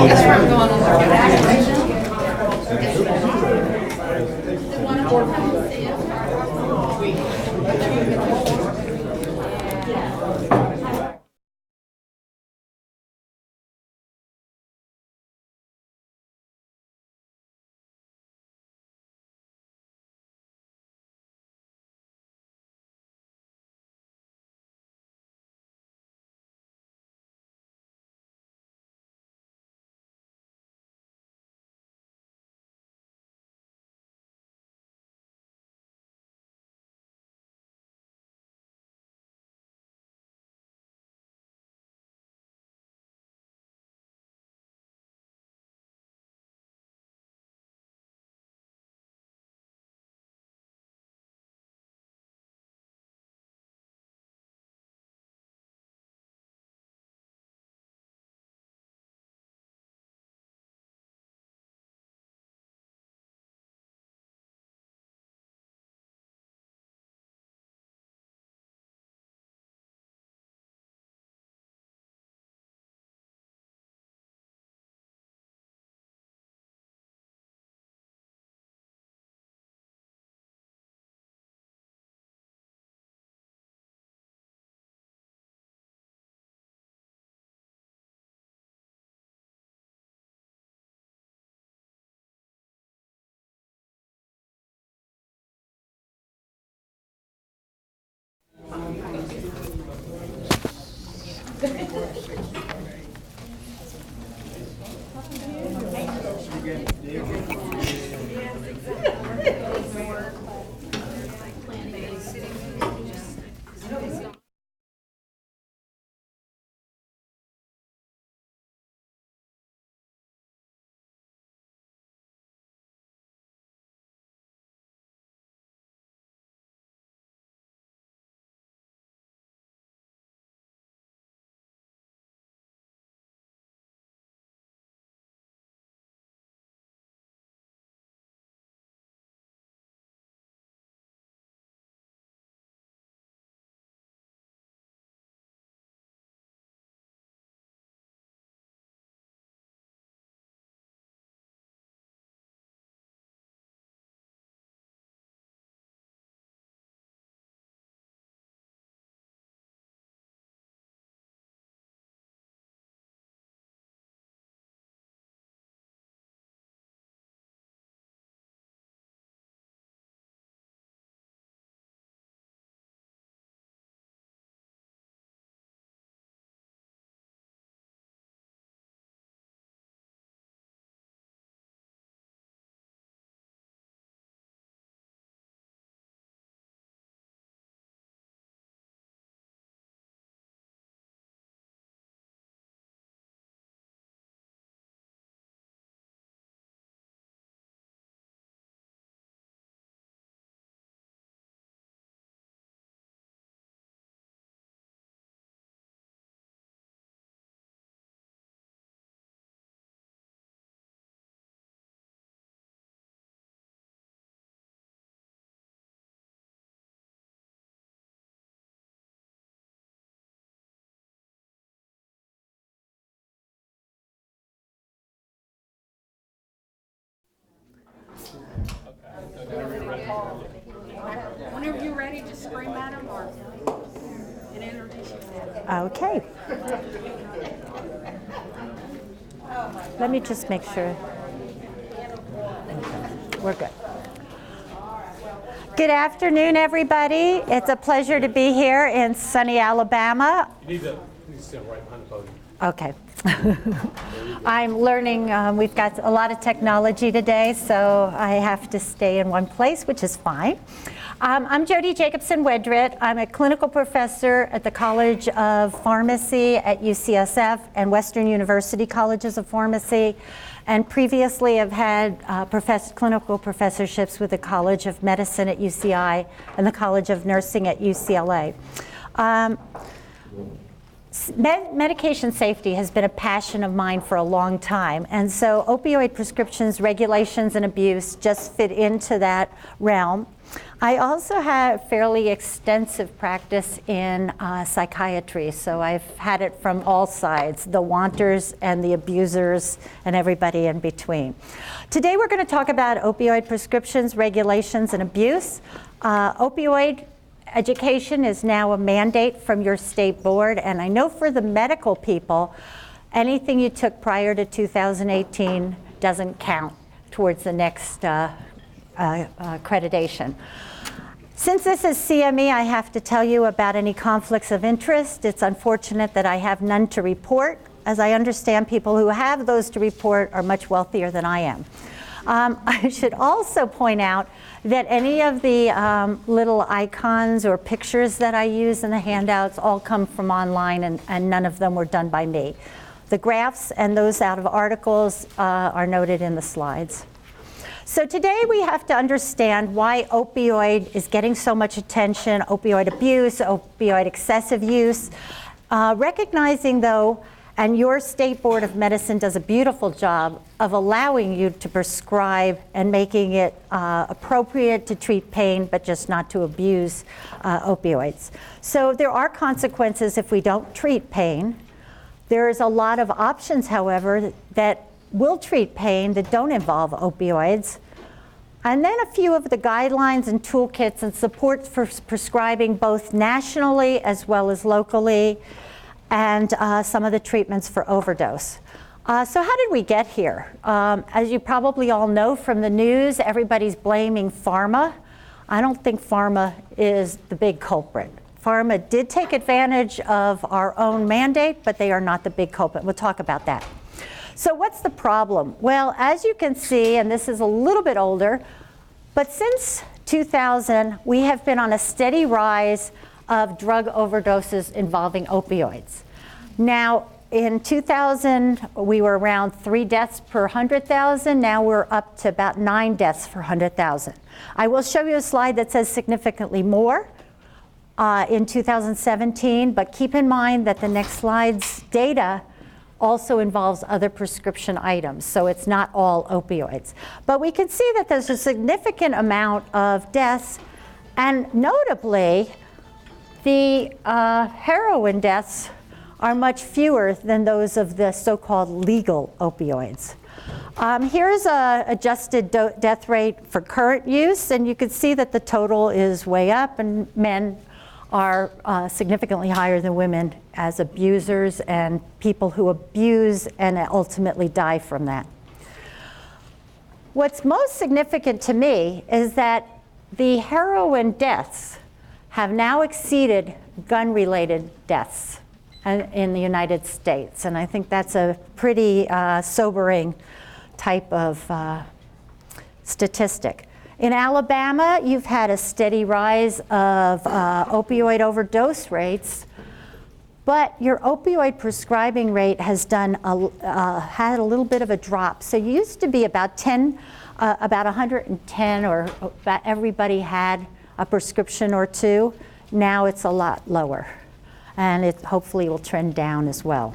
That's where I'm going on Whenever you're ready, just scream at them and introduce yourself. Okay. Let me just make sure. We're good. Good afternoon, everybody. It's a pleasure to be here in sunny Alabama. You need to stand right behind the podium. Okay. I'm learning, we've got a lot of technology today, so I have to stay in one place, which is fine. I'm Jody Jacobson-Wedrett. I'm a clinical professor at the College of Pharmacy at UCSF and Western University Colleges of Pharmacy, and previously I've had clinical professorships with the College of Medicine at UCI and the College of Nursing at UCLA. Medication safety has been a passion of mine for a long time, and so opioid prescriptions, regulations, and abuse just fit into that realm. I also have fairly extensive practice in psychiatry, so I've had it from all sides, the wanters and the abusers and everybody in between. Today we're going to talk about opioid prescriptions, regulations, and abuse. Opioid education is now a mandate from your state board, and I know for the medical people, anything you took prior to 2018 doesn't count towards the next accreditation. Since this is CME, I have to tell you about any conflicts of interest. It's unfortunate that I have none to report. As I understand, people who have those to report are much wealthier than I am. I should also point out that any of the little icons or pictures that I use in the handouts all come from online, and none of them were done by me. The graphs and those out of articles are noted in the slides. So today we have to understand why opioid is getting so much attention, opioid abuse, opioid excessive use. Recognizing though, and your State Board of Medicine does a beautiful job of allowing you to prescribe and making it appropriate to treat pain, but just not to abuse opioids. So there are consequences if we don't treat pain. There's a lot of options, however, that will treat pain that don't involve opioids. And then a few of the guidelines and toolkits and supports for prescribing both nationally as well as locally, and some of the treatments for overdose. So how did we get here? As you probably all know from the news, everybody's blaming pharma. I don't think pharma is the big culprit. Pharma did take advantage of our own mandate, but they are not the big culprit. We'll talk about that. So what's the problem? Well, as you can see, and this is a little bit older, but since 2000, we have been on a steady rise of drug overdoses involving opioids. Now, in 2000, we were around 3 deaths per 100,000. Now we're up to about 9 deaths per 100,000. I will show you a slide that says significantly more in 2017, but keep in mind that the next slide's data also involves other prescription items, so it's not all opioids. But we can see that there's a significant amount of deaths, and notably, the heroin deaths are much fewer than those of the so-called legal opioids. Here's an adjusted death rate for current use, and you can see that the total is way up, and men are significantly higher than women as abusers and people who abuse and ultimately die from that. What's most significant to me is that the heroin deaths have now exceeded gun-related deaths in the United States, and I think that's a pretty sobering type of statistic. In Alabama, you've had a steady rise of opioid overdose rates, but your opioid prescribing rate has had a little bit of a drop. So you used to be about 110, or about everybody had a prescription or two. Now it's a lot lower, and it hopefully will trend down as well.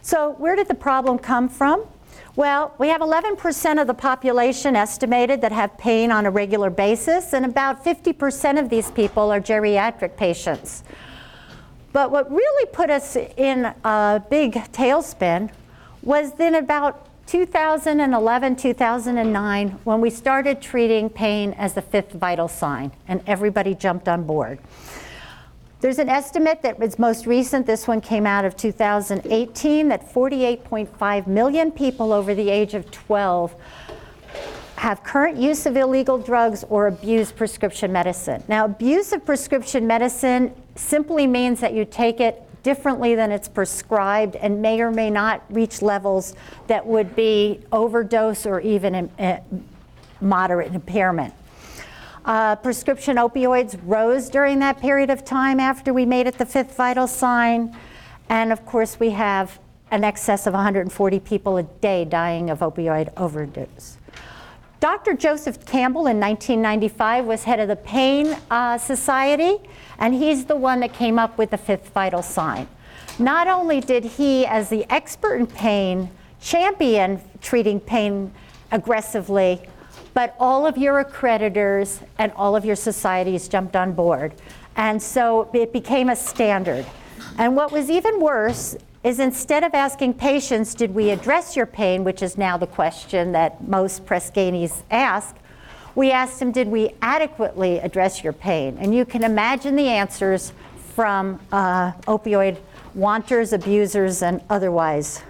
So where did the problem come from? Well, we have 11% of the population estimated that have pain on a regular basis, and about 50% of these people are geriatric patients. But what really put us in a big tailspin was then about 2011, 2009, when we started treating pain as the 5th vital sign, and everybody jumped on board. There's an estimate that was most recent, this one came out of 2018, that 48.5 million people over the age of 12 have current use of illegal drugs or abuse prescription medicine. Now, abuse of prescription medicine simply means that you take it differently than it's prescribed and may or may not reach levels that would be overdose or even moderate impairment. Prescription opioids rose during that period of time after we made it the 5th vital sign. And of course, we have an excess of 140 people a day dying of opioid overdose. Dr. Joseph Campbell in 1995 was head of the Pain Society, and he's the one that came up with the 5th vital sign. Not only did he, as the expert in pain, champion treating pain aggressively, but all of your accreditors and all of your societies jumped on board. And so it became a standard. And what was even worse is instead of asking patients, did we address your pain, which is now the question that most Prescanis ask, we asked them, did we adequately address your pain? And you can imagine the answers from opioid wanters, abusers, and otherwise.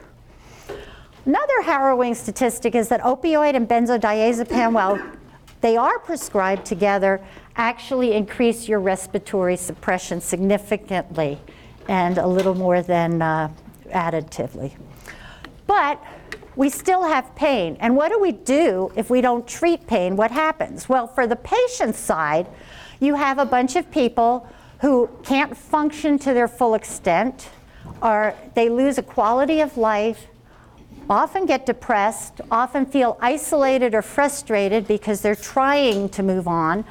Another harrowing statistic is that opioid and benzodiazepam, while they are prescribed together, actually increase your respiratory suppression significantly and a little more than additively. But we still have pain. And what do we do if we don't treat pain? What happens? Well, for the patient side, you have a bunch of people who can't function to their full extent, or they lose a quality of life, often get depressed, often feel isolated or frustrated because they're trying to move on.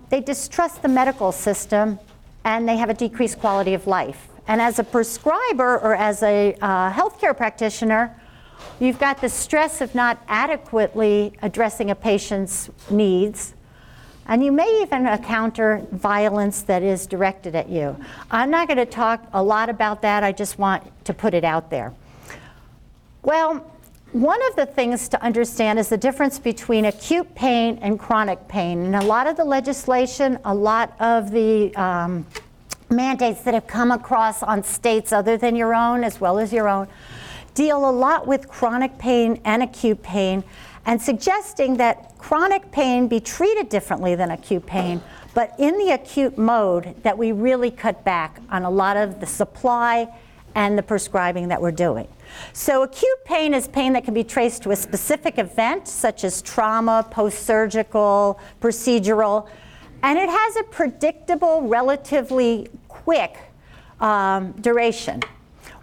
They distrust the medical system, and they have a decreased quality of life. And as a prescriber or as a healthcare practitioner, you've got the stress of not adequately addressing a patient's needs, and you may even encounter violence that is directed at you. I'm not going to talk a lot about that. I just want to put it out there. Well, one of the things to understand is the difference between acute pain and chronic pain. And a lot of the legislation, a lot of the mandates that have come across on states other than your own, as well as your own, deal a lot with chronic pain and acute pain, and suggesting that chronic pain be treated differently than acute pain, but in the acute mode that we really cut back on a lot of the supply and the prescribing that we're doing. So acute pain is pain that can be traced to a specific event, such as trauma, post-surgical, procedural, and it has a predictable, relatively quick duration.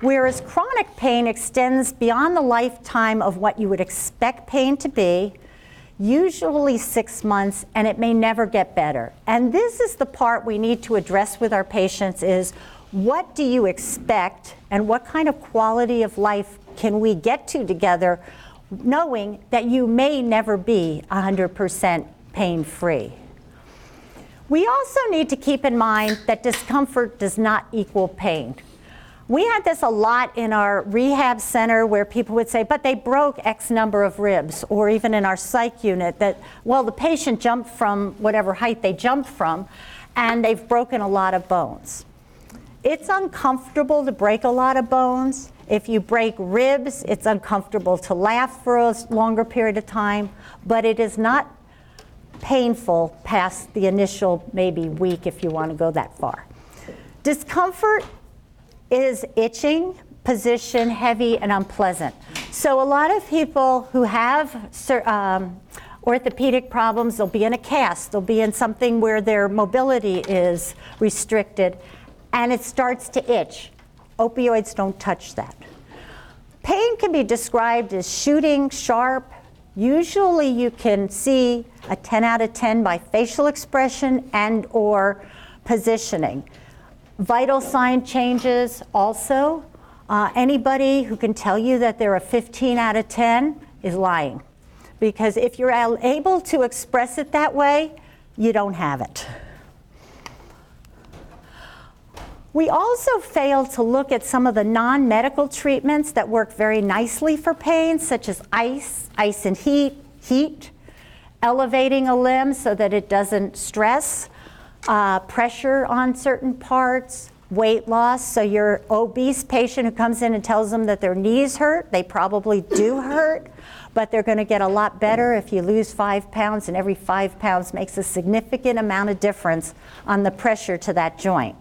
Whereas chronic pain extends beyond the lifetime of what you would expect pain to be, usually 6 months, and it may never get better. And this is the part we need to address with our patients is, what do you expect and what kind of quality of life can we get to together, knowing that you may never be 100% pain-free. We also need to keep in mind that discomfort does not equal pain. We had this a lot in our rehab center where people would say, but they broke X number of ribs, or even in our psych unit that, well, the patient jumped from whatever height they jumped from, and they've broken a lot of bones. It's uncomfortable to break a lot of bones. If you break ribs, it's uncomfortable to laugh for a longer period of time, but it is not painful past the initial maybe week if you want to go that far. Discomfort is itching, position, heavy, and unpleasant. So a lot of people who have orthopedic problems, they'll be in a cast, they'll be in something where their mobility is restricted, and it starts to itch. Opioids don't touch that. Pain can be described as shooting, sharp. Usually you can see a 10 out of 10 by facial expression and or positioning. Vital sign changes also. Anybody who can tell you that they're a 15 out of 10 is lying. Because if you're able to express it that way, you don't have it. We also failed to look at some of the non-medical treatments that work very nicely for pain, such as ice and heat, elevating a limb so that it doesn't stress, pressure on certain parts, weight loss. So your obese patient who comes in and tells them that their knees hurt, they probably do hurt, but they're going to get a lot better if you lose 5 pounds, and every 5 pounds makes a significant amount of difference on the pressure to that joint.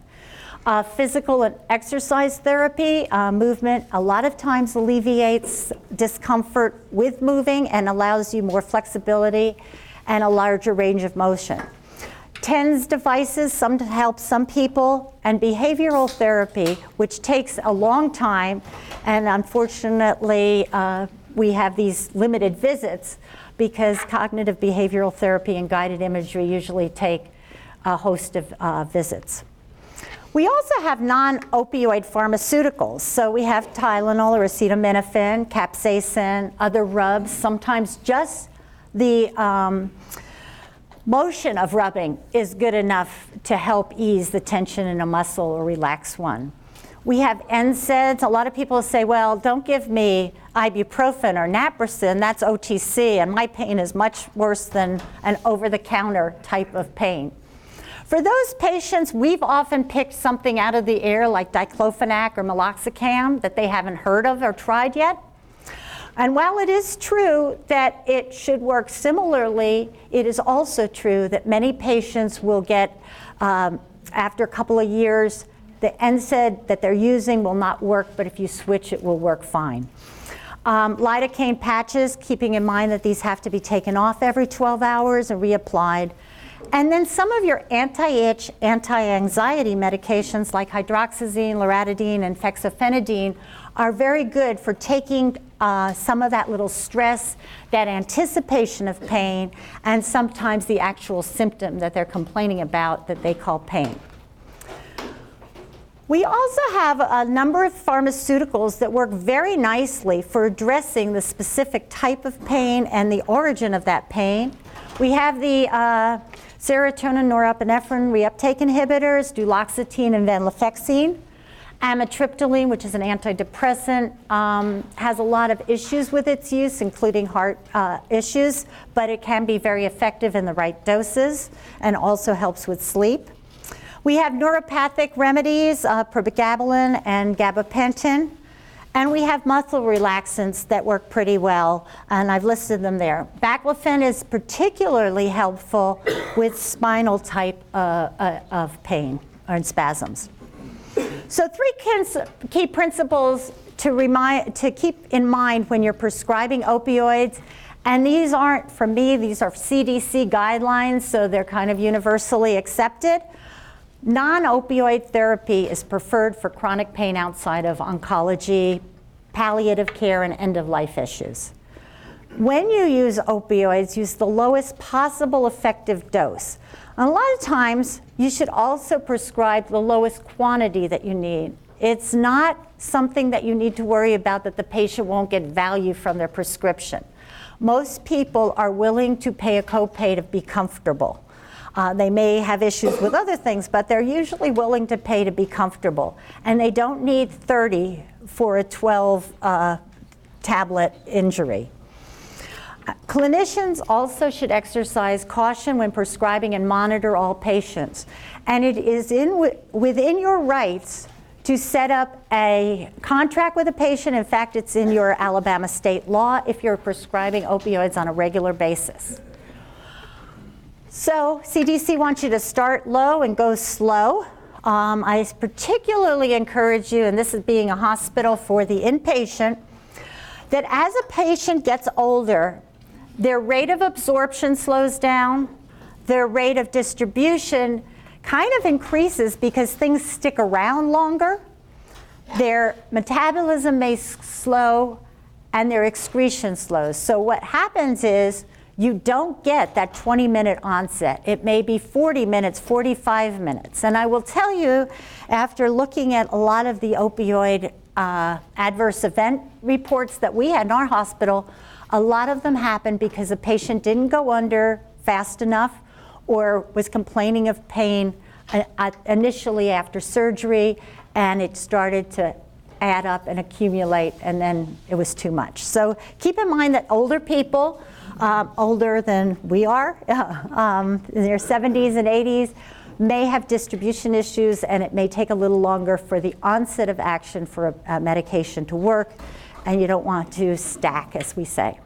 Physical and exercise therapy, movement a lot of times alleviates discomfort with moving and allows you more flexibility and a larger range of motion. TENS devices, some to help some people, and behavioral therapy, which takes a long time, and unfortunately we have these limited visits because cognitive behavioral therapy and guided imagery usually take a host of visits. We also have non-opioid pharmaceuticals. So we have Tylenol or acetaminophen, capsaicin, other rubs, sometimes just the motion of rubbing is good enough to help ease the tension in a muscle or relax one. We have NSAIDs. A lot of people say, well, don't give me ibuprofen or naproxen, that's OTC, and my pain is much worse than an over-the-counter type of pain. For those patients, we've often picked something out of the air like diclofenac or meloxicam that they haven't heard of or tried yet. And while it is true that it should work similarly, it is also true that many patients will get, after a couple of years, the NSAID that they're using will not work, but if you switch, it will work fine. Lidocaine patches, keeping in mind that these have to be taken off every 12 hours and reapplied. And then some of your anti-itch, anti-anxiety medications like hydroxyzine, loratadine, and fexofenadine are very good for taking some of that little stress, that anticipation of pain, and sometimes the actual symptom that they're complaining about that they call pain. We also have a number of pharmaceuticals that work very nicely for addressing the specific type of pain and the origin of that pain. We have the serotonin norepinephrine reuptake inhibitors, duloxetine and venlafaxine. Amitriptyline, which is an antidepressant, has a lot of issues with its use, including heart issues, but it can be very effective in the right doses and also helps with sleep. We have neuropathic remedies, pregabalin and gabapentin, and we have muscle relaxants that work pretty well, and I've listed them there. Baclofen is particularly helpful with spinal type of pain or spasms. So 3 key principles to keep in mind when you're prescribing opioids, and these aren't from me, these are CDC guidelines, so they're kind of universally accepted. Non-opioid therapy is preferred for chronic pain outside of oncology, palliative care, and end-of-life issues. When you use opioids, use the lowest possible effective dose. And a lot of times, you should also prescribe the lowest quantity that you need. It's not something that you need to worry about that the patient won't get value from their prescription. Most people are willing to pay a copay to be comfortable. They may have issues with other things, but they're usually willing to pay to be comfortable. And they don't need 30 for a 12-tablet injury. Clinicians also should exercise caution when prescribing and monitor all patients. And it is within your rights to set up a contract with a patient. In fact, it's in your Alabama state law if you're prescribing opioids on a regular basis. So CDC wants you to start low and go slow. I particularly encourage you, and this is being a hospital for the inpatient, that as a patient gets older, their rate of absorption slows down, their rate of distribution kind of increases because things stick around longer, their metabolism may slow, and their excretion slows. So what happens is you don't get that 20-minute onset. It may be 40 minutes, 45 minutes. And I will tell you, after looking at a lot of the opioid adverse event reports that we had in our hospital, a lot of them happened because a patient didn't go under fast enough or was complaining of pain initially after surgery, and it started to add up and accumulate, and then it was too much. So keep in mind that older people, older than we are, in their 70s and 80s, may have distribution issues, and it may take a little longer for the onset of action for a medication to work, and you don't want to stack, as we say.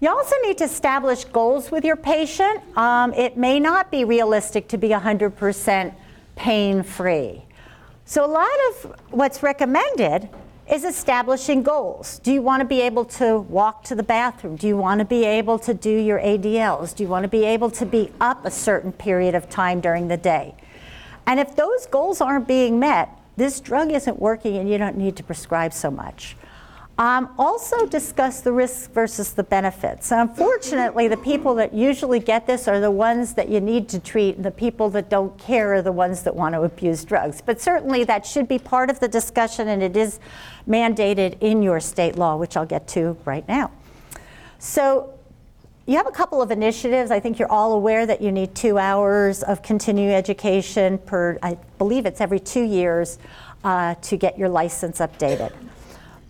You also need to establish goals with your patient. It may not be realistic to be 100% pain-free. So a lot of what's recommended is establishing goals. Do you want to be able to walk to the bathroom? Do you want to be able to do your ADLs? Do you want to be able to be up a certain period of time during the day? And if those goals aren't being met, this drug isn't working and you don't need to prescribe so much. Also discuss the risks versus the benefits. Unfortunately, the people that usually get this are the ones that you need to treat, and the people that don't care are the ones that want to abuse drugs. But certainly that should be part of the discussion, and it is mandated in your state law, which I'll get to right now. So you have a couple of initiatives. I think you're all aware that you need 2 hours of continuing education per, I believe it's every 2 years, to get your license updated.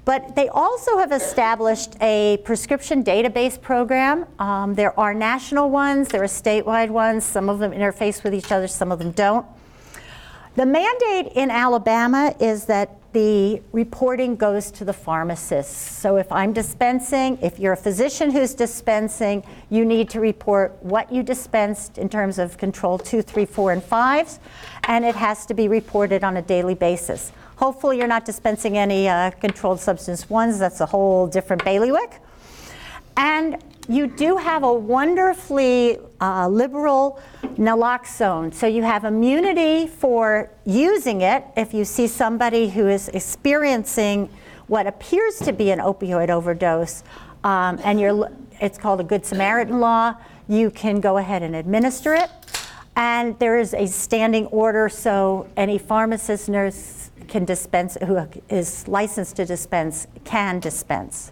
But they also have established a prescription database program. There are national ones, there are statewide ones. Some of them interface with each other, some of them don't. The mandate in Alabama is that the reporting goes to the pharmacist. So if I'm dispensing, if you're a physician who's dispensing, you need to report what you dispensed in terms of control 2, 3, 4, and 5s, and it has to be reported on a daily basis. Hopefully you're not dispensing any controlled substance 1s. That's a whole different bailiwick. And you do have a wonderfully liberal naloxone. So you have immunity for using it if you see somebody who is experiencing what appears to be an opioid overdose, and it's called a Good Samaritan law. You can go ahead and administer it. And there is a standing order, so any pharmacist, nurse can dispense, who is licensed to dispense, can dispense.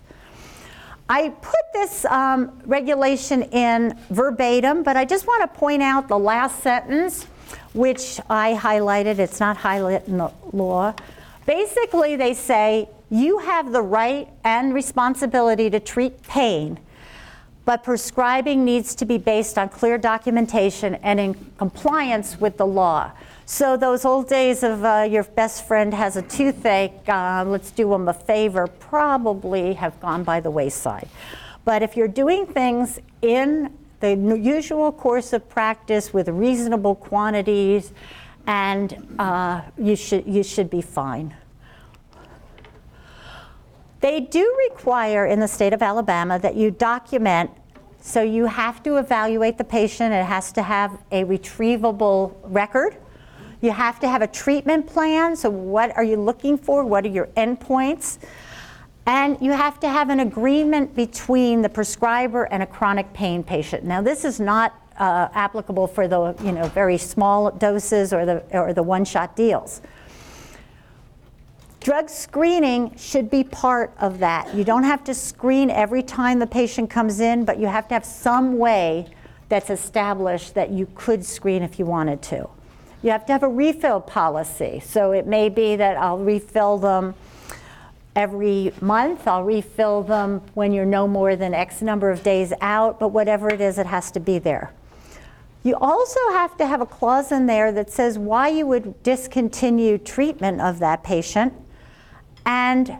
I put this regulation in verbatim, but I just want to point out the last sentence, which I highlighted. It's not highlighted in the law. Basically, they say you have the right and responsibility to treat pain, but prescribing needs to be based on clear documentation and in compliance with the law. So those old days of your best friend has a toothache, let's do them a favor, probably have gone by the wayside. But if you're doing things in the usual course of practice with reasonable quantities, and you should be fine. They do require in the state of Alabama that you document, so you have to evaluate the patient. It has to have a retrievable record. You have to have a treatment plan, so what are you looking for? What are your endpoints? And you have to have an agreement between the prescriber and a chronic pain patient. Now this is not applicable for the very small doses or the one-shot deals. Drug screening should be part of that. You don't have to screen every time the patient comes in, but you have to have some way that's established that you could screen if you wanted to. You have to have a refill policy. So it may be that I'll refill them every month. I'll refill them when you're no more than X number of days out, but whatever it is, it has to be there. You also have to have a clause in there that says why you would discontinue treatment of that patient, and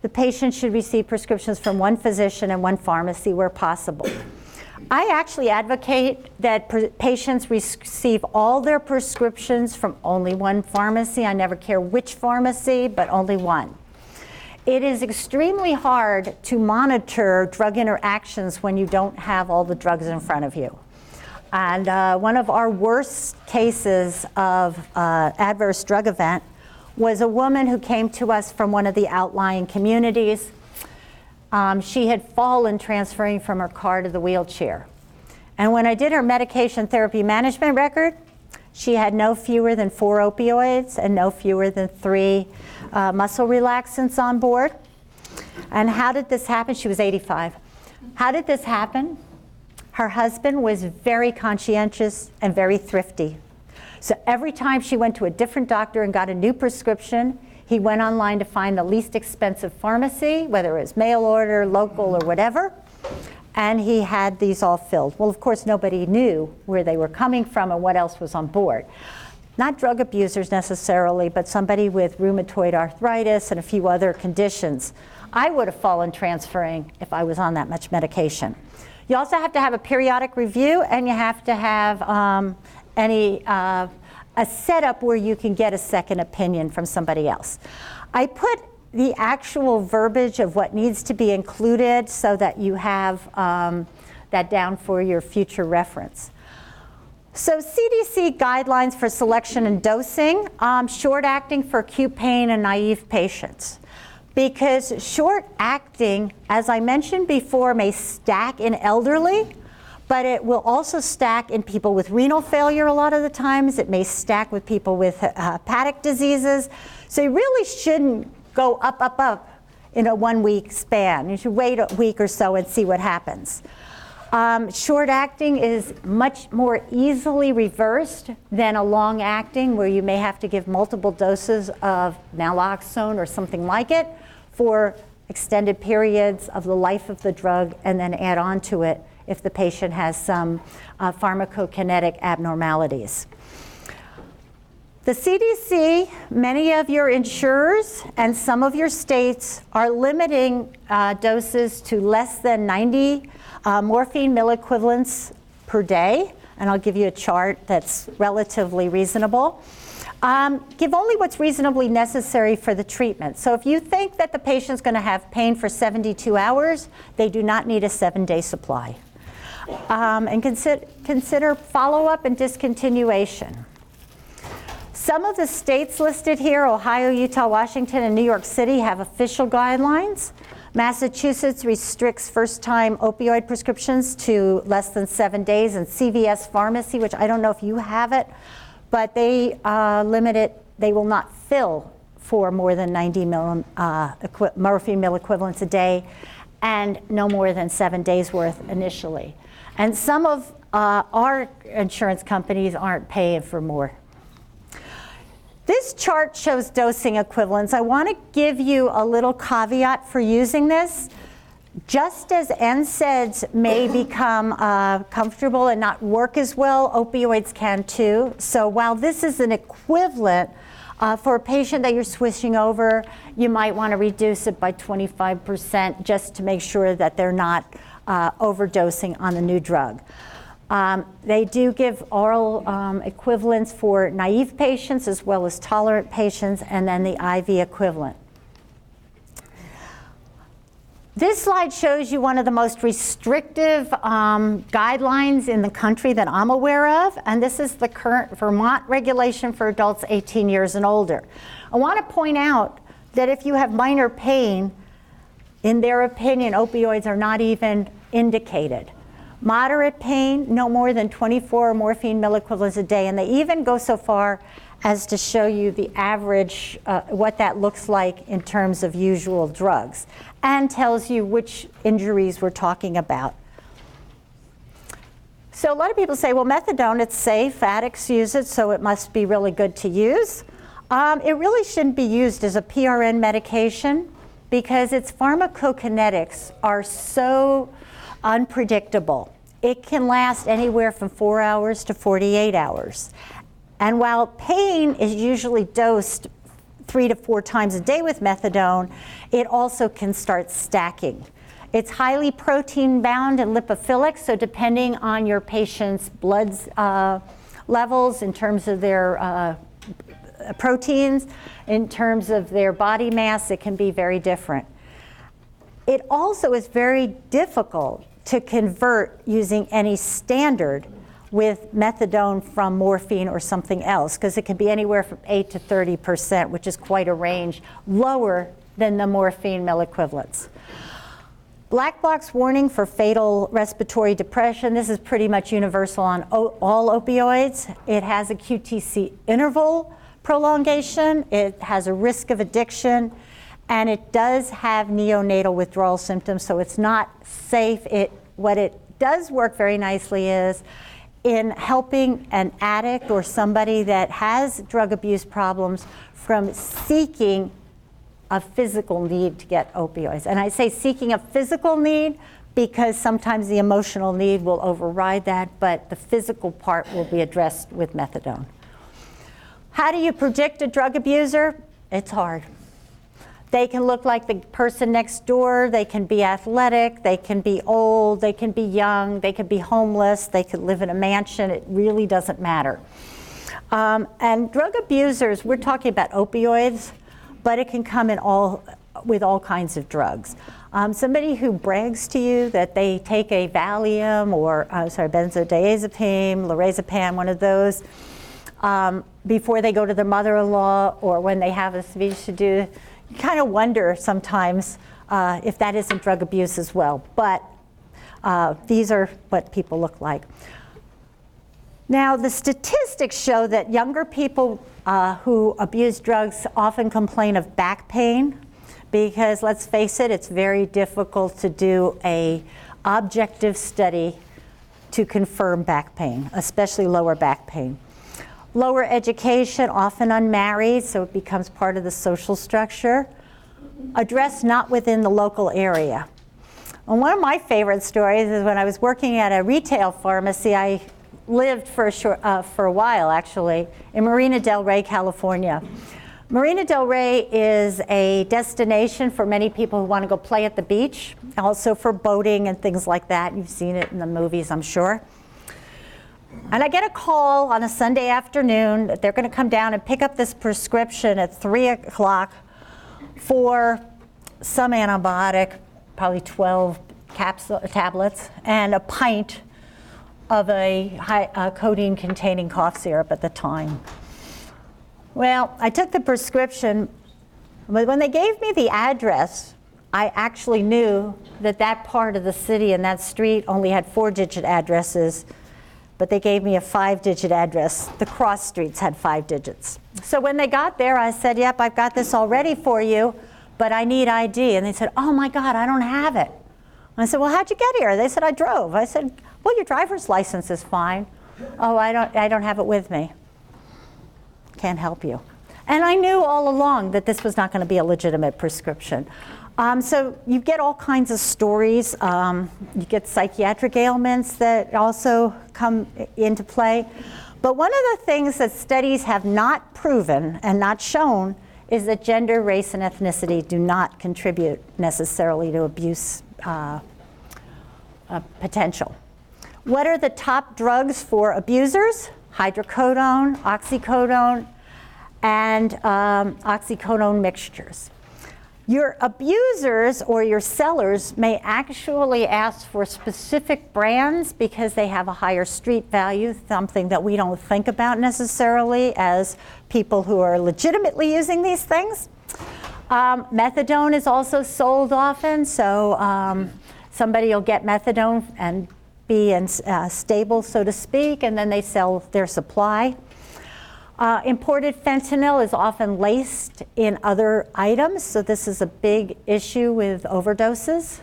the patient should receive prescriptions from one physician and one pharmacy where possible. I actually advocate that patients receive all their prescriptions from only one pharmacy. I never care which pharmacy, but only one. It is extremely hard to monitor drug interactions when you don't have all the drugs in front of you. And one of our worst cases of adverse drug event was a woman who came to us from one of the outlying communities. She had fallen transferring from her car to the wheelchair. And when I did her medication therapy management record, she had no fewer than 4 opioids and no fewer than 3 muscle relaxants on board. And how did this happen? She was 85. How did this happen? Her husband was very conscientious and very thrifty. So every time she went to a different doctor and got a new prescription, he went online to find the least expensive pharmacy, whether it was mail order, local, or whatever, and he had these all filled. Well, of course, nobody knew where they were coming from and what else was on board. Not drug abusers necessarily, but somebody with rheumatoid arthritis and a few other conditions. I would have fallen transferring if I was on that much medication. You also have to have a periodic review, and you have to have a setup where you can get a second opinion from somebody else. I put the actual verbiage of what needs to be included so that you have that down for your future reference. So CDC guidelines for selection and dosing, short acting for acute pain and naive patients. because short acting, as I mentioned before, may stack in elderly, but it will also stack in people with renal failure a lot of the times. It may stack with people with hepatic diseases. So you really shouldn't go up in a 1 week span. You should wait a week or so and see what happens. Short acting is much more easily reversed than a long acting where you may have to give multiple doses of naloxone or something like it for extended periods of the life of the drug and then add on to it if the patient has some pharmacokinetic abnormalities. The CDC, many of your insurers and some of your states are limiting doses to less than 90 morphine milliequivalents per day, and I'll give you a chart that's relatively reasonable. Give only what's reasonably necessary for the treatment. So if you think that the patient's going to have pain for 72 hours, they do not need a 7-day supply. And consider follow-up and discontinuation. Some of the states listed here, Ohio, Utah, Washington, and New York City, have official guidelines. Massachusetts restricts first-time opioid prescriptions to less than 7 days, and CVS Pharmacy, which I don't know if you have it, but they limit it. They will not fill for more than 90 morphine milliequivalents a day and no more than 7 days worth initially. And some of our insurance companies aren't paying for more. This chart shows dosing equivalents. I want to give you a little caveat for using this. Just as NSAIDs may become comfortable and not work as well, opioids can too. So while this is an equivalent, for a patient that you're switching over, you might want to reduce it by 25% just to make sure that they're not overdosing on the new drug. They do give oral equivalents for naive patients as well as tolerant patients, and then the IV equivalent. This slide shows you one of the most restrictive guidelines in the country that I'm aware of, and this is the current Vermont regulation for adults 18 years and older. I want to point out that if you have minor pain, in their opinion, opioids are not even indicated. Moderate pain, no more than 24 morphine milliequivalents a day, and they even go so far as to show you the average, what that looks like in terms of usual drugs, and tells you which injuries we're talking about. So a lot of people say, well, methadone, it's safe, addicts use it, so it must be really good to use. It really shouldn't be used as a PRN medication because its pharmacokinetics are so unpredictable. It can last anywhere from 4 hours to 48 hours. And while pain is usually dosed 3 to 4 times a day with methadone, it also can start stacking. It's highly protein bound and lipophilic, so depending on your patient's blood levels in terms of their proteins, in terms of their body mass, it can be very different. It also is very difficult to convert using any standard with methadone from morphine or something else, because it can be anywhere from 8 to 30%, which is quite a range, lower than the morphine milliequivalents. Black box warning for fatal respiratory depression. This is pretty much universal on all opioids. It has a QTC interval prolongation. It has a risk of addiction. And it does have neonatal withdrawal symptoms, so it's not safe. What it does work very nicely is in helping an addict or somebody that has drug abuse problems from seeking a physical need to get opioids. And I say seeking a physical need because sometimes the emotional need will override that, but the physical part will be addressed with methadone. How do you predict a drug abuser? It's hard. They can look like the person next door, they can be athletic, they can be old, they can be young, they could be homeless, they could live in a mansion, it really doesn't matter. And drug abusers, we're talking about opioids, but it can come in with all kinds of drugs. Somebody who brags to you that they take a Valium or, benzodiazepine, lorazepam, one of those, before they go to their mother-in-law or when they have a speech to do, you kind of wonder sometimes if that isn't drug abuse as well. But these are what people look like. Now, the statistics show that younger people who abuse drugs often complain of back pain because, let's face it, it's very difficult to do an objective study to confirm back pain, especially lower back pain. Lower education, often unmarried, so it becomes part of the social structure. Addressed not within the local area. And one of my favorite stories is when I was working at a retail pharmacy. I lived for a while, actually, in Marina del Rey, California. Marina del Rey is a destination for many people who want to go play at the beach, also for boating and things like that. You've seen it in the movies, I'm sure. And I get a call on a Sunday afternoon that they're going to come down and pick up this prescription at 3 o'clock for some antibiotic, probably 12 tablets, and a pint of a codeine-containing cough syrup at the time. Well, I took the prescription, but when they gave me the address, I actually knew that that part of the city and that street only had 4-digit addresses, but they gave me a 5-digit address. The cross streets had 5 digits. So when they got there, I said, yep, I've got this all ready for you, but I need ID. And they said, oh my God, I don't have it. I said, well, how'd you get here? They said, I drove. I said, well, your driver's license is fine. Oh, I don't have it with me. Can't help you. And I knew all along that this was not going to be a legitimate prescription. So you get all kinds of stories. You get psychiatric ailments that also come into play. But one of the things that studies have not proven and not shown is that gender, race, and ethnicity do not contribute necessarily to abuse potential. What are the top drugs for abusers? Hydrocodone, oxycodone, and oxycodone mixtures. Your abusers or your sellers may actually ask for specific brands because they have a higher street value, something that we don't think about necessarily as people who are legitimately using these things. Methadone is also sold often, so somebody will get methadone and be stable, so to speak, and then they sell their supply. Imported fentanyl is often laced in other items, so this is a big issue with overdoses.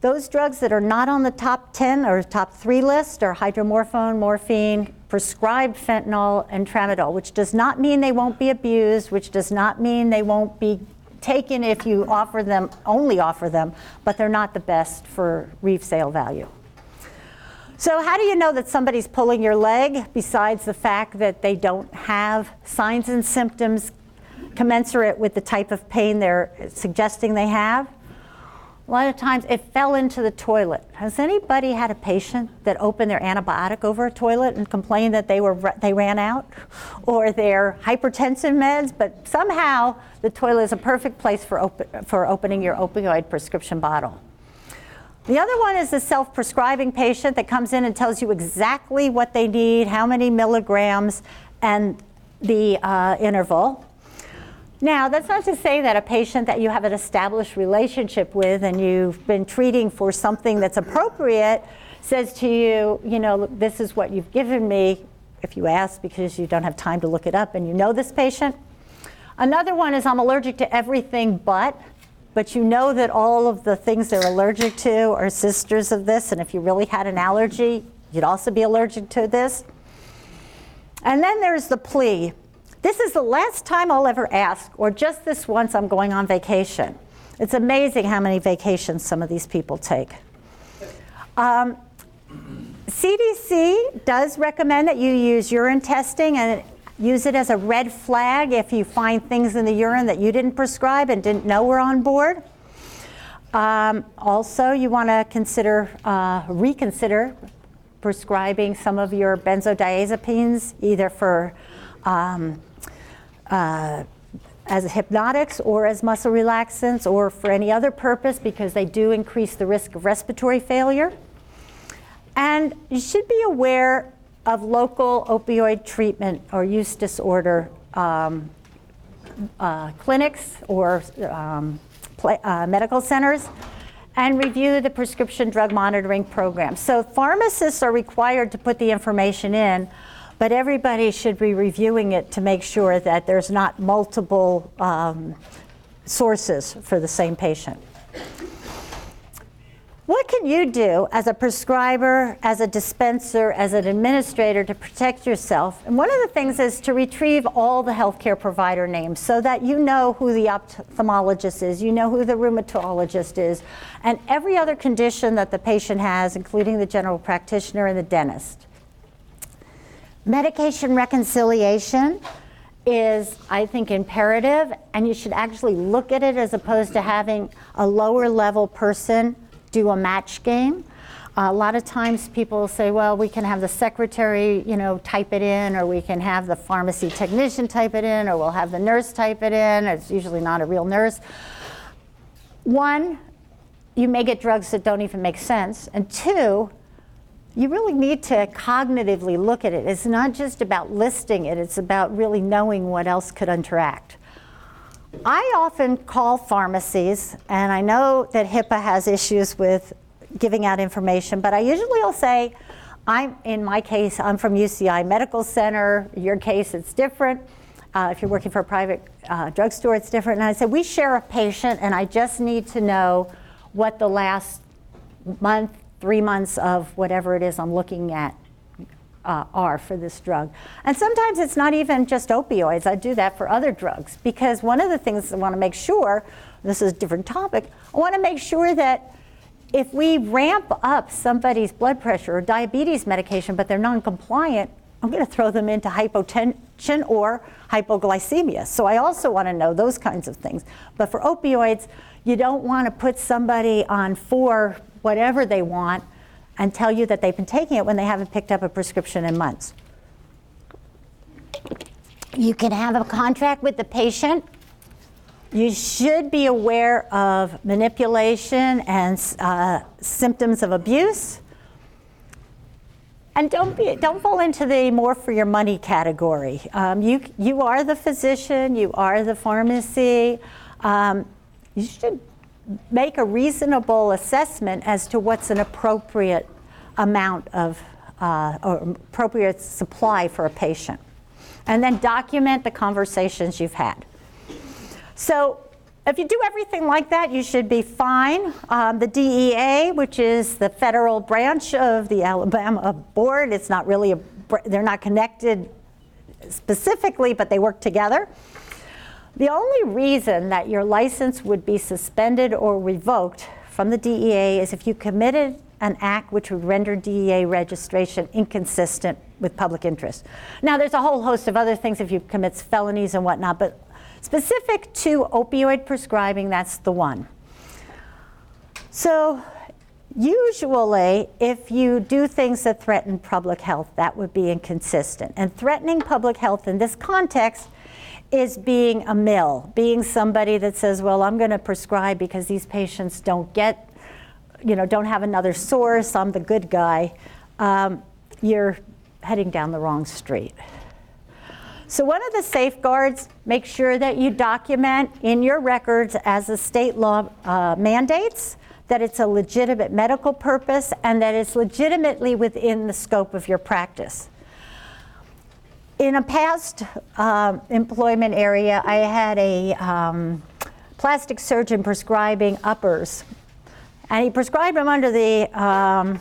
Those drugs that are not on the top 10 or top 3 list are hydromorphone, morphine, prescribed fentanyl, and tramadol, which does not mean they won't be abused, which does not mean they won't be taken if you offer them, only offer them, but they're not the best for resale value. So how do you know that somebody's pulling your leg besides the fact that they don't have signs and symptoms commensurate with the type of pain they're suggesting they have? A lot of times it fell into the toilet. Has anybody had a patient that opened their antibiotic over a toilet and complained that they ran out? Or their hypertensive meds, but somehow the toilet is a perfect place for opening your opioid prescription bottle. The other one is the self-prescribing patient that comes in and tells you exactly what they need, how many milligrams, and the interval. Now, that's not to say that a patient that you have an established relationship with and you've been treating for something that's appropriate says to you, you know, this is what you've given me, if you ask because you don't have time to look it up and you know this patient. Another one is I'm allergic to everything but you know that all of the things they're allergic to are sisters of this, and if you really had an allergy, you'd also be allergic to this. And then there's the plea. This is the last time I'll ever ask, or just this once I'm going on vacation. It's amazing how many vacations some of these people take. CDC does recommend that you use urine testing and use it as a red flag if you find things in the urine that you didn't prescribe and didn't know were on board. Also, you want to reconsider prescribing some of your benzodiazepines, either for as hypnotics or as muscle relaxants or for any other purpose, because they do increase the risk of respiratory failure. And you should be aware of local opioid treatment or use disorder clinics or medical centers, and review the prescription drug monitoring program. So pharmacists are required to put the information in, but everybody should be reviewing it to make sure that there's not multiple sources for the same patient. What can you do as a prescriber, as a dispenser, as an administrator to protect yourself? And one of the things is to retrieve all the healthcare provider names so that you know who the ophthalmologist is, you know who the rheumatologist is, and every other condition that the patient has, including the general practitioner and the dentist. Medication reconciliation is, I think, imperative, and you should actually look at it as opposed to having a lower level person do a match game. A lot of times people say, well, we can have the secretary, type it in, or we can have the pharmacy technician type it in, or we'll have the nurse type it in. It's usually not a real nurse. One, you may get drugs that don't even make sense. And two, you really need to cognitively look at it. It's not just about listing it, it's about really knowing what else could interact. I often call pharmacies, and I know that HIPAA has issues with giving out information, but I usually will say, in my case, I'm from UCI Medical Center. In your case, it's different. If you're working for a private drugstore, it's different. And I said, we share a patient, and I just need to know what the last month, 3 months of whatever it is I'm looking at are for this drug. And sometimes it's not even just opioids. I do that for other drugs, because one of the things I want to make sure, this is a different topic, I want to make sure that if we ramp up somebody's blood pressure or diabetes medication, but they're non-compliant, I'm going to throw them into hypotension or hypoglycemia. So I also want to know those kinds of things. But for opioids, you don't want to put somebody on for whatever they want and tell you that they've been taking it when they haven't picked up a prescription in months. You can have a contract with the patient. You should be aware of manipulation and symptoms of abuse. And don't fall into the more for your money category. You are the physician, you are the pharmacy. You should make a reasonable assessment as to what's an appropriate amount of or appropriate supply for a patient. And then document the conversations you've had. So if you do everything like that, you should be fine. The DEA, which is the federal branch of the Alabama board, it's not really they're not connected specifically, but they work together. The only reason that your license would be suspended or revoked from the DEA is if you committed an act which would render DEA registration inconsistent with public interest. Now, there's a whole host of other things if you commit felonies and whatnot, but specific to opioid prescribing, that's the one. So usually, if you do things that threaten public health, that would be inconsistent. And threatening public health in this context is being a mill, being somebody that says, well, I'm going to prescribe because these patients don't get, don't have another source, I'm the good guy. You're heading down the wrong street. So one of the safeguards, make sure that you document in your records as the state law mandates that it's a legitimate medical purpose and that it's legitimately within the scope of your practice. In a past employment area, I had a plastic surgeon prescribing uppers. And he prescribed them under the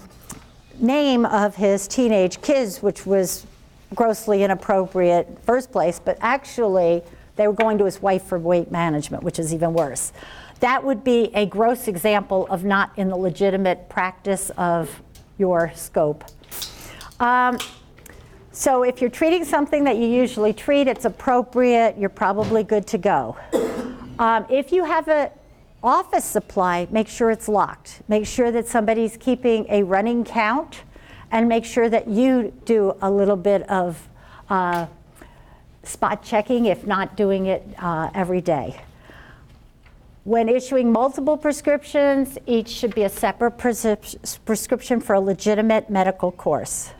name of his teenage kids, which was grossly inappropriate in the first place, but actually they were going to his wife for weight management, which is even worse. That would be a gross example of not in the legitimate practice of your scope. So if you're treating something that you usually treat, it's appropriate, you're probably good to go. If you have an office supply, make sure it's locked. Make sure that somebody's keeping a running count, and make sure that you do a little bit of spot checking, if not doing it every day. When issuing multiple prescriptions, each should be a separate prescription for a legitimate medical course.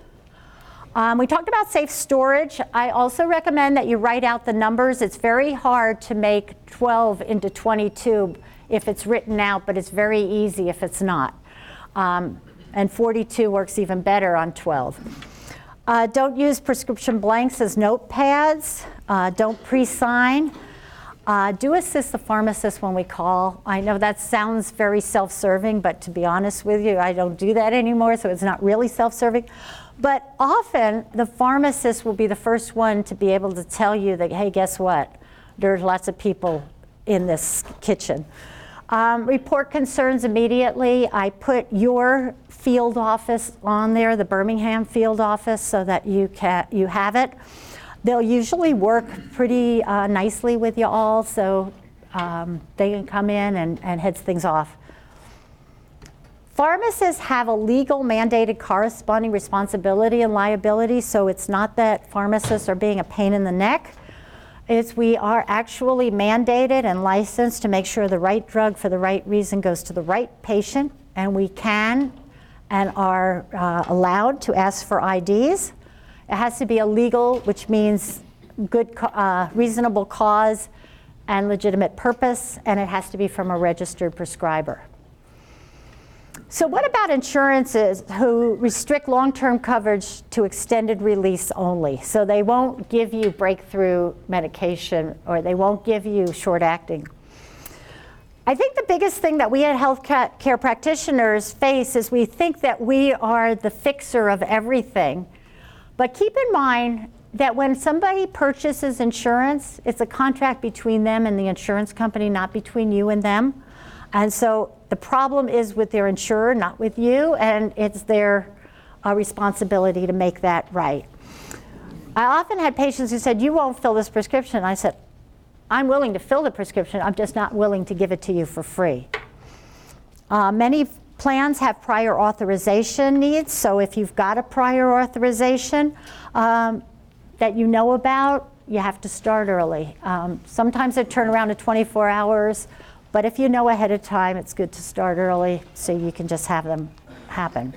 We talked about safe storage. I also recommend that you write out the numbers. It's very hard to make 12 into 22 if it's written out, but it's very easy if it's not. And 42 works even better on 12. Don't use prescription blanks as notepads. Don't pre-sign. Do assist the pharmacist when we call. I know that sounds very self-serving, but to be honest with you, I don't do that anymore, so it's not really self-serving. But often, the pharmacist will be the first one to be able to tell you that, hey, guess what? There's lots of people in this kitchen. Report concerns immediately. I put your field office on there, the Birmingham field office, so that you have it. They'll usually work pretty nicely with you all, so they can come in and heads things off. Pharmacists have a legal mandated corresponding responsibility and liability, so it's not that pharmacists are being a pain in the neck. We are actually mandated and licensed to make sure the right drug for the right reason goes to the right patient, and we can and are allowed to ask for IDs. It has to be a legal, which means good, reasonable cause and legitimate purpose, and it has to be from a registered prescriber. So what about insurances who restrict long-term coverage to extended release only? So they won't give you breakthrough medication, or they won't give you short-acting. I think the biggest thing that we at healthcare practitioners face is we think that we are the fixer of everything. But keep in mind that when somebody purchases insurance, it's a contract between them and the insurance company, not between you and them. And so the problem is with their insurer, not with you, and it's their responsibility to make that right. I often had patients who said, you won't fill this prescription. I said, I'm willing to fill the prescription, I'm just not willing to give it to you for free. Many plans have prior authorization needs, so if you've got a prior authorization that you know about, you have to start early. Sometimes they turn around to 24 hours, but if you know ahead of time, it's good to start early so you can just have them happen.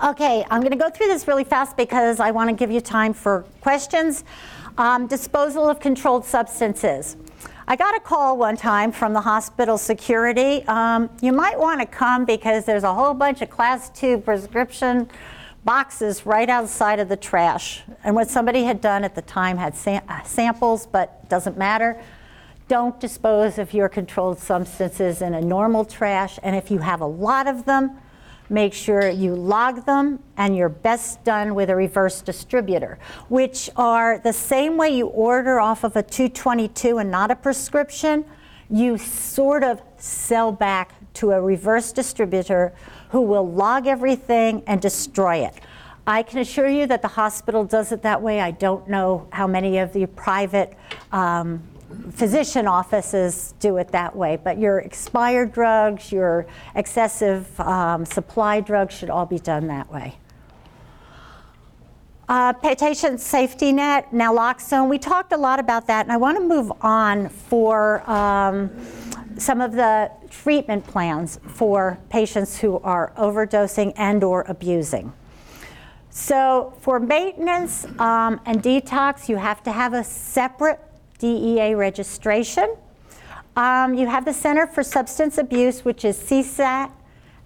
Okay, I'm going to go through this really fast because I want to give you time for questions. Disposal of controlled substances. I got a call one time from the hospital security. You might want to come because there's a whole bunch of class 2 prescription boxes right outside of the trash. And what somebody had done at the time had samples, but it doesn't matter. Don't dispose of your controlled substances in a normal trash, and if you have a lot of them, make sure you log them, and you're best done with a reverse distributor, which are the same way you order off of a 222 and not a prescription, you sort of sell back to a reverse distributor who will log everything and destroy it. I can assure you that the hospital does it that way. I don't know how many of the private physician offices do it that way, but your expired drugs, your excessive supply drugs should all be done that way. Patient safety net, naloxone, we talked a lot about that, and I want to move on for some of the treatment plans for patients who are overdosing and or abusing. So for maintenance and detox, you have to have a separate DEA registration. You have the Center for Substance Abuse, which is CSAT,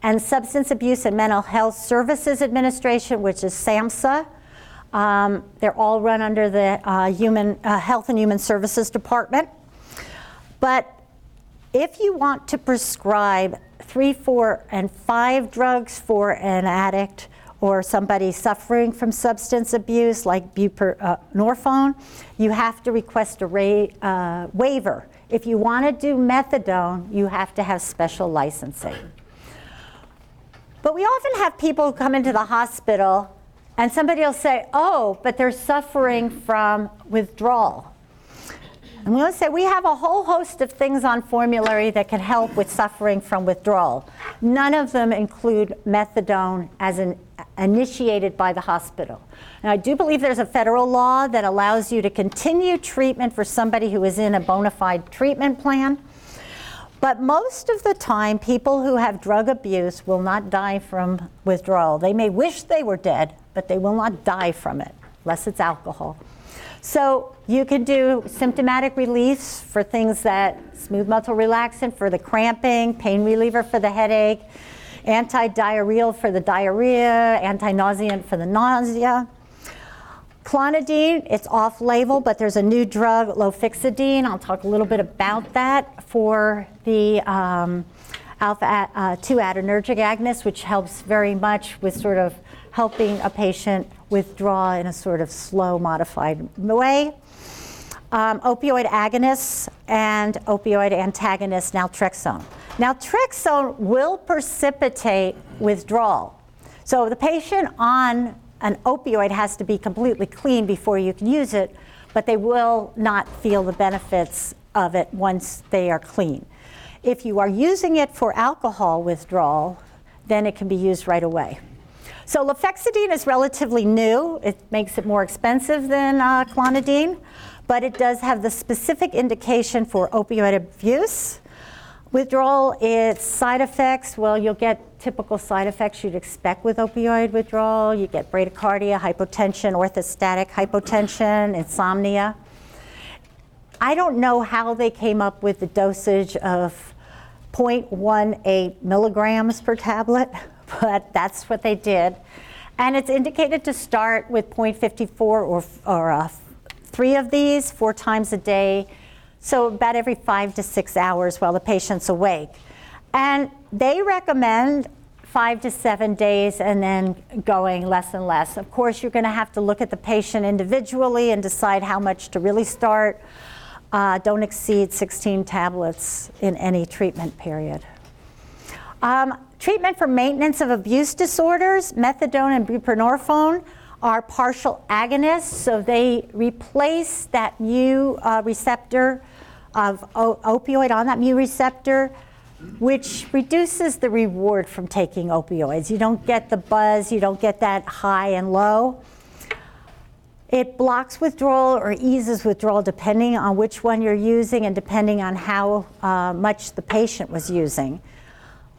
and Substance Abuse and Mental Health Services Administration, which is SAMHSA. They're all run under the Health and Human Services Department. But if you want to prescribe 3, 4, and 5 drugs for an addict or somebody suffering from substance abuse like buprenorphine, you have to request a waiver. If you want to do methadone, you have to have special licensing. But we often have people who come into the hospital and somebody will say, oh, but they're suffering from withdrawal. And we'll say, we have a whole host of things on formulary that can help with suffering from withdrawal. None of them include methadone as initiated by the hospital. Now, I do believe there's a federal law that allows you to continue treatment for somebody who is in a bona fide treatment plan. But most of the time, people who have drug abuse will not die from withdrawal. They may wish they were dead, but they will not die from it, unless it's alcohol. So you can do symptomatic reliefs for things that smooth muscle relaxant for the cramping, pain reliever for the headache, anti-diarrheal for the diarrhea, anti-nauseant for the nausea. Clonidine, it's off-label, but there's a new drug, lofixidine. I'll talk a little bit about that for the alpha-2 adrenergic agonist, which helps very much with sort of helping a patient withdraw in a sort of slow, modified way. Opioid agonists and opioid antagonists, naltrexone. Naltrexone will precipitate withdrawal. So the patient on an opioid has to be completely clean before you can use it, but they will not feel the benefits of it once they are clean. If you are using it for alcohol withdrawal, then it can be used right away. So lofexidine is relatively new. It makes it more expensive than clonidine, but it does have the specific indication for opioid abuse. Withdrawal, its side effects, well, you'll get typical side effects you'd expect with opioid withdrawal. You get bradycardia, hypotension, orthostatic hypotension, insomnia. I don't know how they came up with the dosage of 0.18 milligrams per tablet, but that's what they did. And it's indicated to start with 0.54 or 3 of these 4 times a day. So about every 5 to 6 hours while the patient's awake. And they recommend 5 to 7 days and then going less and less. Of course, you're going to have to look at the patient individually and decide how much to really start. Don't exceed 16 tablets in any treatment period. Treatment for maintenance of abuse disorders, methadone and buprenorphine are partial agonists, so they replace that mu receptor of opioid on that mu receptor, which reduces the reward from taking opioids. You don't get the buzz, you don't get that high and low. It blocks withdrawal or eases withdrawal depending on which one you're using and depending on how much the patient was using.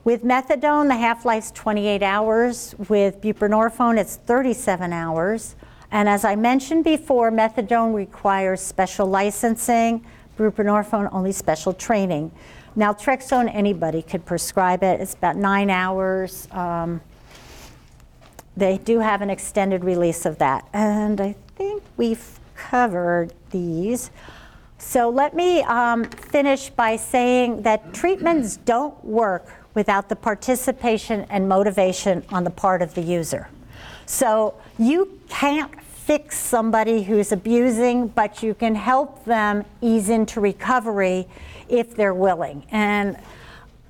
With methadone, the half-life's 28 hours. With buprenorphine, it's 37 hours. And as I mentioned before, methadone requires special licensing, buprenorphine only special training. Naltrexone, anybody could prescribe it. It's about 9 hours. They do have an extended release of that. And I think we've covered these. So let me finish by saying that treatments don't work without the participation and motivation on the part of the user. So you can't fix somebody who's abusing, but you can help them ease into recovery if they're willing. And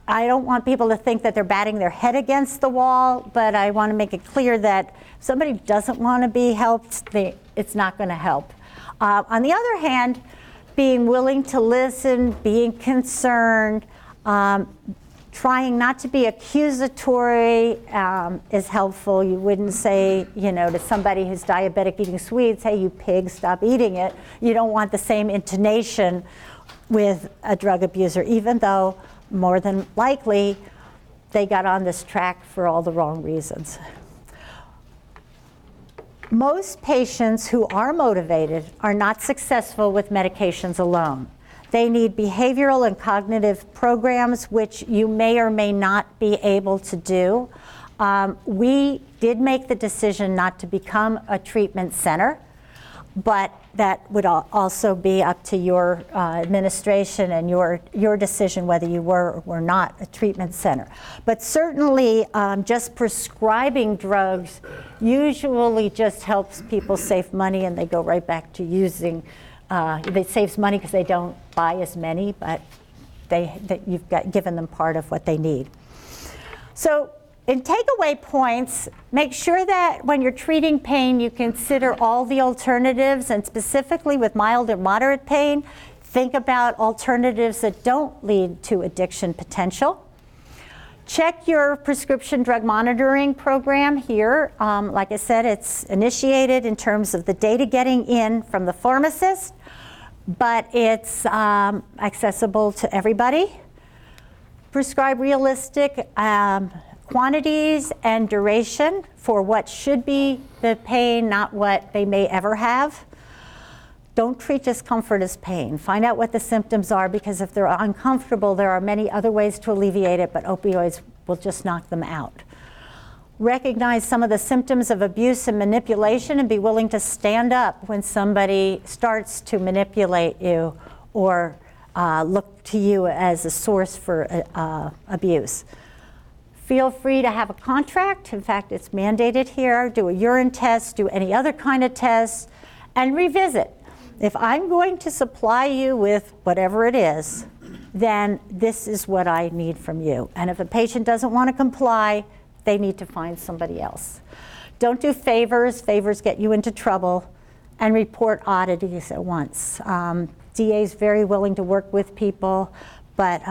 I don't want people to think that they're batting their head against the wall, but I want to make it clear that if somebody doesn't want to be helped, it's not going to help. On the other hand, being willing to listen, being concerned, trying not to be accusatory is helpful. You wouldn't say, to somebody who's diabetic eating sweets, hey, you pig, stop eating it. You don't want the same intonation with a drug abuser, even though more than likely they got on this track for all the wrong reasons. Most patients who are motivated are not successful with medications alone. They need behavioral and cognitive programs, which you may or may not be able to do. We did make the decision not to become a treatment center, but that would also be up to your administration and your decision whether you were or were not a treatment center. But certainly just prescribing drugs usually just helps people save money and they go right back to using. It saves money because they don't buy as many, but you've given them part of what they need. So in takeaway points, make sure that when you're treating pain, you consider all the alternatives, and specifically with mild or moderate pain, think about alternatives that don't lead to addiction potential. Check your prescription drug monitoring program here. Like I said, it's initiated in terms of the data getting in from the pharmacist, but it's accessible to everybody. prescribe realistic quantities and duration for what should be the pain, not what they may ever have. Don't treat discomfort as pain. Find out what the symptoms are, because if they're uncomfortable, there are many other ways to alleviate it, but opioids will just knock them out. Recognize some of the symptoms of abuse and manipulation and be willing to stand up when somebody starts to manipulate you or look to you as a source for abuse. Feel free to have a contract. In fact, it's mandated here. Do a urine test, do any other kind of test, and revisit. If I'm going to supply you with whatever it is, then this is what I need from you. And if a patient doesn't want to comply, they need to find somebody else. Don't do favors. Favors get you into trouble. And report oddities at once. DA is very willing to work with people, but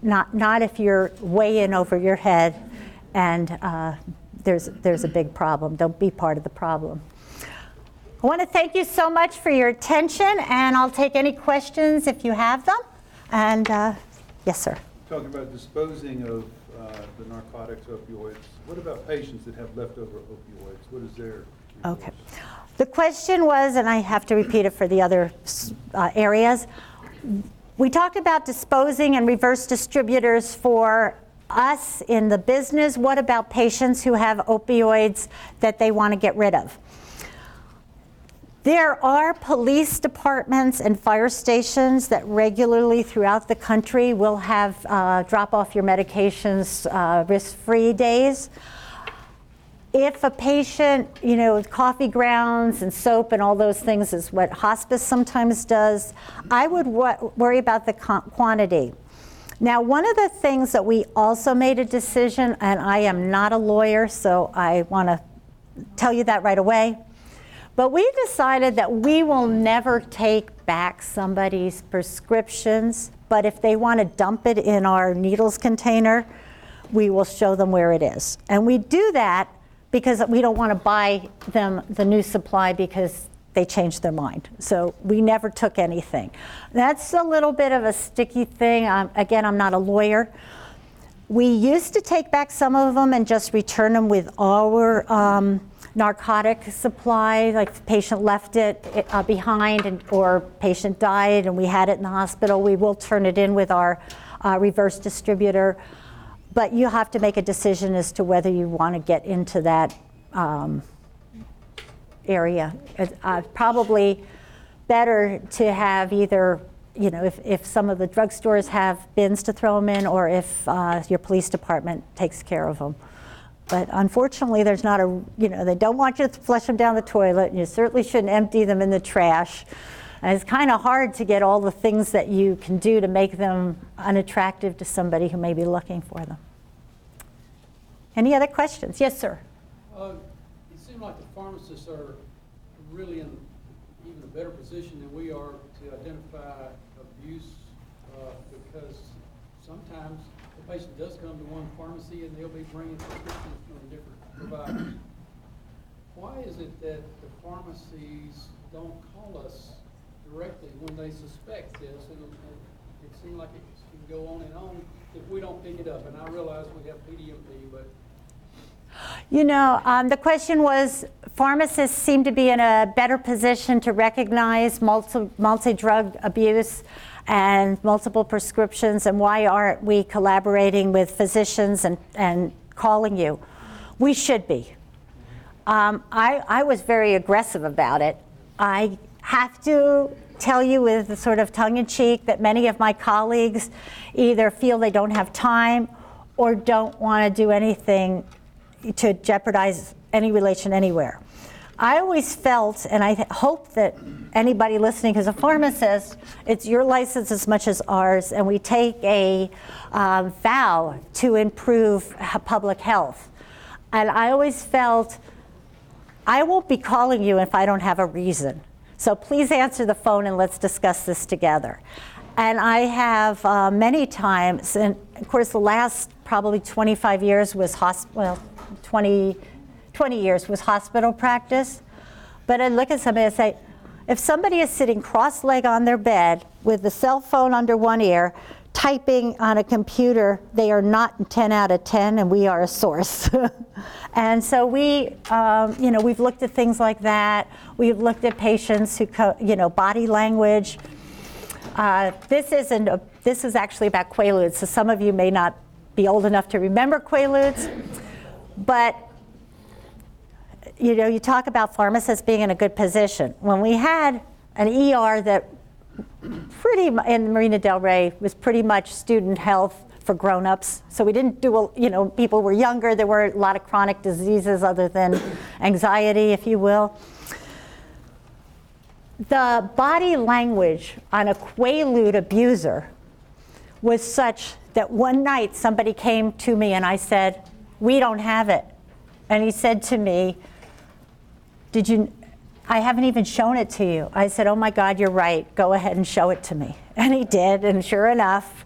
not if you're way in over your head and there's a big problem. Don't be part of the problem. I want to thank you so much for your attention, and I'll take any questions if you have them. And yes, sir. Talking about disposing of the narcotics, opioids, what about patients that have leftover opioids? What is their recourse? Okay. The question was, and I have to repeat it for the other areas, we talked about disposing and reverse distributors for us in the business. What about patients who have opioids that they want to get rid of? There are police departments and fire stations that regularly throughout the country will have drop off your medications risk-free days. If a patient, coffee grounds and soap and all those things is what hospice sometimes does, I would worry about the quantity. Now, one of the things that we also made a decision, and I am not a lawyer, so I want to tell you that right away, but we decided that we will never take back somebody's prescriptions, but if they want to dump it in our needles container, we will show them where it is. And we do that because we don't want to buy them the new supply because they changed their mind. So we never took anything. That's a little bit of a sticky thing. Again, I'm not a lawyer. We used to take back some of them and just return them with our narcotic supply, like the patient left it behind or patient died and we had it in the hospital, we will turn it in with our reverse distributor. But you have to make a decision as to whether you want to get into that area. It's probably better to have either, if some of the drugstores have bins to throw them in, or if your police department takes care of them. But unfortunately, there's not they don't want you to flush them down the toilet, and you certainly shouldn't empty them in the trash. And it's kind of hard to get all the things that you can do to make them unattractive to somebody who may be looking for them. Any other questions? Yes, sir. It seems like the pharmacists are really in even a better position than we are to identify abuse because sometimes the patient does come to one pharmacy and they'll be bringing prescriptions from different providers. Why is it that the pharmacies don't call us directly when they suspect this? And it seems like it can go on and on if we don't pick it up. And I realize we have PDMP, but the question was, pharmacists seem to be in a better position to recognize multi-drug abuse and multiple prescriptions, and why aren't we collaborating with physicians and calling you? We should be. I was very aggressive about it. I have to tell you with sort of tongue-in-cheek that many of my colleagues either feel they don't have time or don't want to do anything to jeopardize any relation anywhere. I always felt, and I hope that anybody listening who's a pharmacist, it's your license as much as ours, and we take a vow to improve public health. And I always felt, I won't be calling you if I don't have a reason. So please answer the phone and let's discuss this together. And I have many times, and of course the last probably 25 years was 20 years was hospital practice. But I'd look at somebody and say, if somebody is sitting cross-legged on their bed with the cell phone under one ear, typing on a computer, they are not 10 out of 10, and we are a source. And so we, we've looked at things like that. We've looked at patients who, body language. This is actually about Quaaludes, so some of you may not be old enough to remember Quaaludes, but you talk about pharmacists being in a good position. When we had an ER that in Marina Del Rey was pretty much student health for grown-ups, so we didn't do, people were younger, there were a lot of chronic diseases other than anxiety, if you will. The body language on a Quaalude abuser was such that one night somebody came to me and I said, "We don't have it." And he said to me, I haven't even shown it to you. I said, "Oh my God, you're right. Go ahead and show it to me." And he did, and sure enough.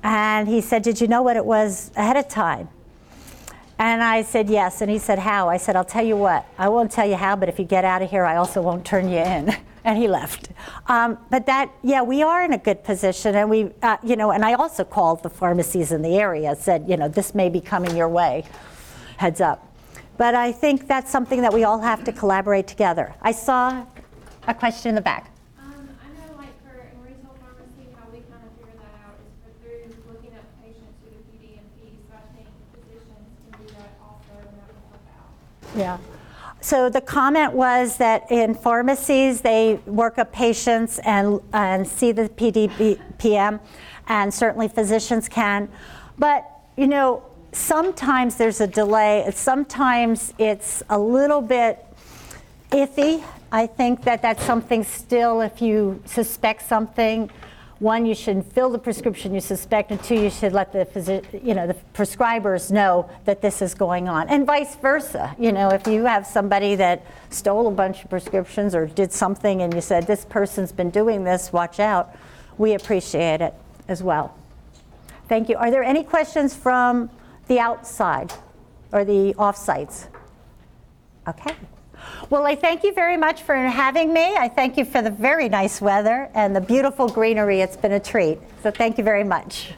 And he said, "Did you know what it was ahead of time?" And I said, "Yes." And he said, "How?" I said, "I'll tell you what. I won't tell you how, but if you get out of here, I also won't turn you in." And he left. But we are in a good position. And we, and I also called the pharmacies in the area, said, this may be coming your way. Heads up. But I think that's something that we all have to collaborate together. I saw a question in the back. I know, like for in retail pharmacy, how we kind of figure that out is through looking at patients with a PD and P. So I think physicians can do that also, and that will help out. Yeah. So the comment was that in pharmacies, they work up patients and see the PDPM, and certainly physicians can. But, sometimes there's a delay. Sometimes it's a little bit iffy. I think that that's something still, if you suspect something, one, you should fill the prescription you suspect, and two, you should let the the prescribers know that this is going on, and vice versa. If you have somebody that stole a bunch of prescriptions or did something and you said, "This person's been doing this, watch out," we appreciate it as well. Thank you. Are there any questions from the outside or the off-sites? Okay. Well, I thank you very much for having me. I thank you for the very nice weather and the beautiful greenery. It's been a treat. So thank you very much.